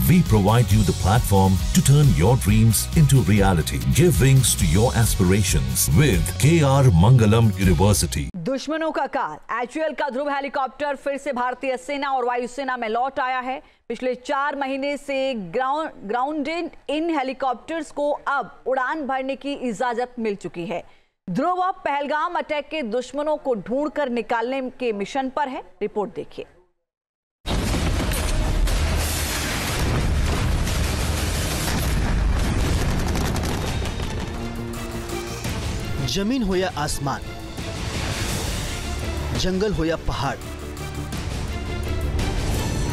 We provide you the platform to turn your dreams into reality. Give wings to your aspirations with KR Mangalam University. दुश्मनों का काल, HAL का ध्रुव helicopter फिर से भारतीय सेना और वायुसेना में लौट आया है। पिछले 4 महीने से ग्राउंडेड इन हेलीकॉप्टर्स को अब उड़ान भरने की इजाजत मिल चुकी है। ध्रुव अब पहलगाम अटैक के दुश्मनों को ढूंढकर निकालने के मिशन पर है। रिपोर्ट देखिए। जमीन हो या आसमान, जंगल हो या पहाड़,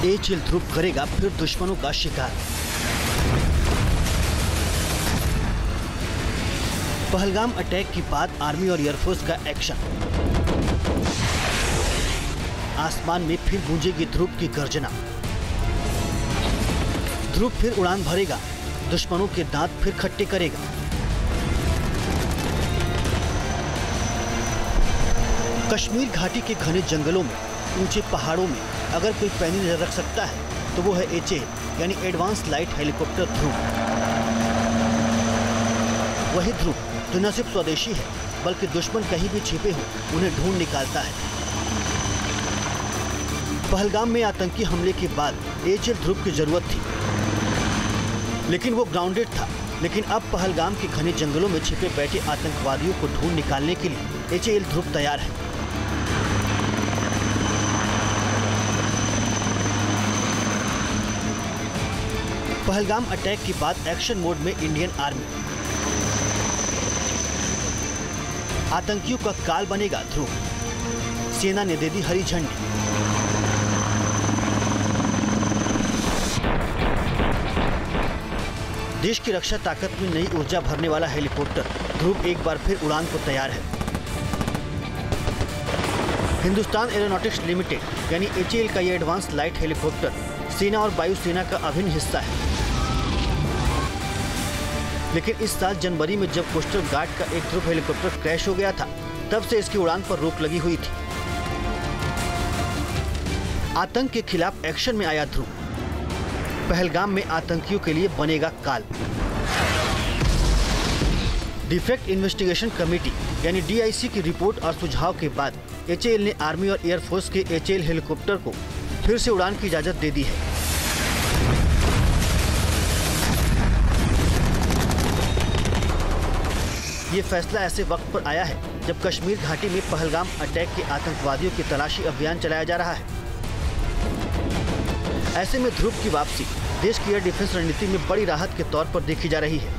HAL ध्रुव करेगा फिर दुश्मनों का शिकार। पहलगाम अटैक के बाद आर्मी और एयरफोर्स का एक्शन। आसमान में फिर गूंजेगी ध्रुव की गर्जना। ध्रुव फिर उड़ान भरेगा, दुश्मनों के दांत फिर खट्टे करेगा। कश्मीर घाटी के घने जंगलों में, ऊंचे पहाड़ों में अगर कोई पैनी नजर रख सकता है तो वो है HAL यानी एडवांस लाइट हेलीकॉप्टर ध्रुव। वही ध्रुव जो न सिर्फ स्वदेशी है बल्कि दुश्मन कहीं भी छिपे हो उन्हें ढूंढ निकालता है। पहलगाम में आतंकी हमले के बाद HAL ध्रुव की जरूरत थी, लेकिन वो ग्राउंडेड था। लेकिन अब पहलगाम के घने जंगलों में छिपे बैठे आतंकवादियों को ढूंढ निकालने के लिए HAL ध्रुव तैयार है। पहलगाम अटैक के बाद एक्शन मोड में इंडियन आर्मी। आतंकियों का काल बनेगा ध्रुव, सेना ने दे दी हरी झंडी। देश की रक्षा ताकत में नई ऊर्जा भरने वाला हेलीकॉप्टर ध्रुव एक बार फिर उड़ान को तैयार है। हिंदुस्तान एरोनॉटिक्स लिमिटेड यानी HAL का यह एडवांस लाइट हेलीकॉप्टर सेना और वायुसेना का अभिन्न हिस्सा है। लेकिन इस साल जनवरी में जब कोस्टल गार्ड का एक ध्रुव हेलीकॉप्टर क्रैश हो गया था, तब से इसकी उड़ान पर रोक लगी हुई थी। आतंक के खिलाफ एक्शन में आया ध्रुव। पहलगाम में आतंकियों के लिए बनेगा काल। डिफेक्ट इन्वेस्टिगेशन कमेटी यानी DIC की रिपोर्ट और सुझाव के बाद HAL ने आर्मी और एयरफोर्स के HAL हेलीकॉप्टर को फिर से उड़ान की इजाजत दे दी है। ये फैसला ऐसे वक्त पर आया है जब कश्मीर घाटी में पहलगाम अटैक के आतंकवादियों की तलाशी अभियान चलाया जा रहा है। ऐसे में ध्रुव की वापसी देश की एयर डिफेंस रणनीति में बड़ी राहत के तौर पर देखी जा रही है।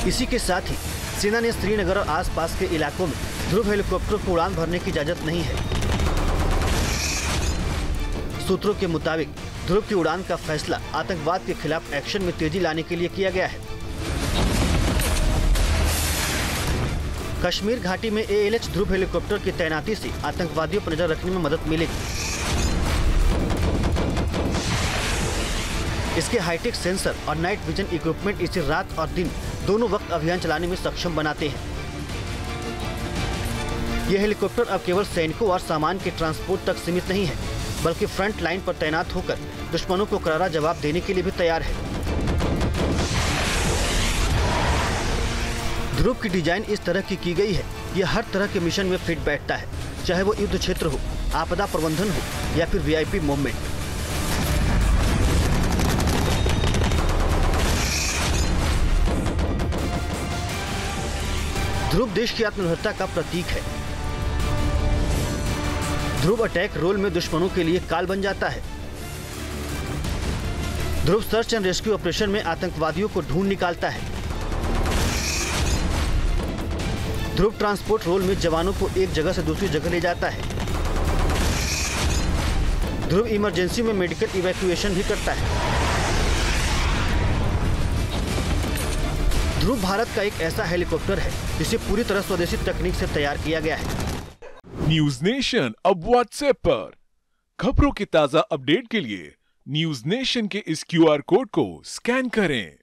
इसी के साथ ही सेना ने श्रीनगर और आसपास के इलाकों में ध्रुव हेलीकॉप्टर को उड़ान भरने की इजाजत नहीं है। सूत्रों के मुताबिक ध्रुव की उड़ान का फैसला आतंकवाद के खिलाफ एक्शन में तेजी लाने के लिए किया गया है। कश्मीर घाटी में ALH ध्रुव हेलीकॉप्टर की तैनाती से आतंकवादियों पर नजर रखने में मदद मिलेगी। इसके हाईटेक सेंसर और नाइट विजन इक्विपमेंट इसे रात और दिन दोनों वक्त अभियान चलाने में सक्षम बनाते हैं। यह हेलीकॉप्टर अब केवल सैनिकों और सामान के ट्रांसपोर्ट तक सीमित नहीं है, बल्कि फ्रंट लाइन पर तैनात होकर दुश्मनों को करारा जवाब देने के लिए भी तैयार है। ध्रुव की डिजाइन इस तरह की गई है, यह हर तरह के मिशन में फिट बैठता है, चाहे वो युद्ध क्षेत्र हो, आपदा प्रबंधन हो या फिर VIP मूवमेंट। ध्रुव देश की आत्मनिर्भरता का प्रतीक है। ध्रुव अटैक रोल में दुश्मनों के लिए काल बन जाता है। ध्रुव सर्च एंड रेस्क्यू ऑपरेशन में आतंकवादियों को ढूंढ निकालता है। ध्रुव ट्रांसपोर्ट रोल में जवानों को एक जगह से दूसरी जगह ले जाता है। ध्रुव इमरजेंसी में मेडिकल इवैक्यूएशन भी करता है। ध्रुव भारत का एक ऐसा हेलीकॉप्टर है जिसे पूरी तरह स्वदेशी तकनीक से तैयार किया गया है। न्यूज नेशन अब व्हाट्सएप पर खबरों की ताजा अपडेट के लिए न्यूज नेशन के इस QR कोड को स्कैन करें।